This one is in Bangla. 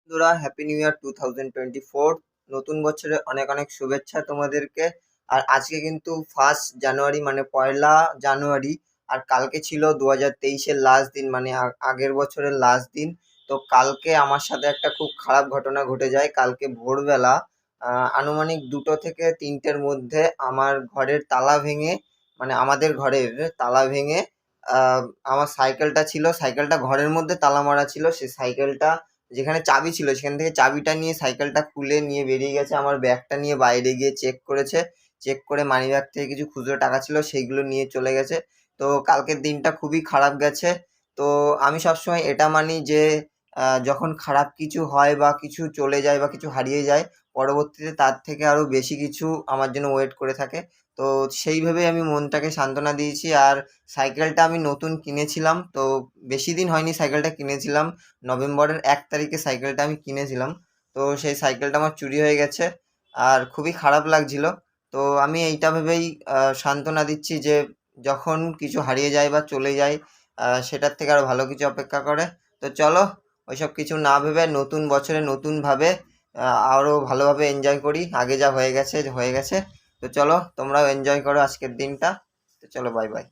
বন্ধুরা, হ্যাপি নিউ ইয়ার 2024। নতুন বছরে অনেক অনেক শুভেচ্ছা তোমাদেরকে। আর আজকে কিন্তু 1 জানুয়ারি, মানে 1 জানুয়ারি। আর কালকে ছিল 2023-এর লাস্ট দিন, মানে আগের বছরের লাস্ট দিন। তো কালকে আমার সাথে একটা খুব খারাপ ঘটনা ঘটে যায়। কালকে ভোরবেলা আনুমানিক 2টো থেকে 3টের মধ্যে আমার ঘরের তালা ভেঙে, মানে আমাদের ঘরের তালা ভেঙে, আহ, আমার সাইকেলটা ছিল, সাইকেলটা ঘরের মধ্যে তালা মারা ছিল, সেই সাইকেলটা যেখানে চাবি ছিল সেখান থেকে চাবিটা নিয়ে সাইকেলটা খুলে নিয়ে বেরিয়ে গেছে। আমার ব্যাগটা নিয়ে বাইরে গিয়ে চেক করেছে। চেক করে মানি ব্যাগ থেকে কিছু খুচরো টাকা ছিল, সেইগুলো নিয়ে চলে গেছে। তো কালকের দিনটা খুবই খারাপ গেছে। তো আমি সবসময় এটা মানি যে যখন খারাপ কিছু হয় বা কিছু চলে যায় বা কিছু হারিয়ে যায়, পরবর্তীতে তার থেকে আরো বেশি কিছু আমার জন্য ওয়েট করে থাকে। তো সেইভাবেই আমি মনটাকে সান্ত্বনা দিয়েছি। আর সাইকেলটা আমি নতুন কিনেছিলাম, তো বেশি দিন হয়নি সাইকেলটা কিনেছিলাম। নভেম্বরের 1 তারিখে সাইকেলটা আমি কিনেছিলাম। তো সেই সাইকেলটা আমার চুরি হয়ে গেছে, আর খুবই খারাপ লাগছিল। তো আমি এইটা ভেবেই সান্ত্বনা দিচ্ছি যে যখন কিছু হারিয়ে যায় বা চলে যায়, সেটার থেকে আরো ভালো কিছু অপেক্ষা করে। তো চলো, ওইসব কিছু না ভেবে নতুন বছরে নতুনভাবে আরো ভালোভাবে এনজয় করি। আগে যা হয়ে গেছে হয়ে গেছে। তো চলো, তোমরাও এনজয় করো আজকের দিনটা। তো চলো, বাই বাই।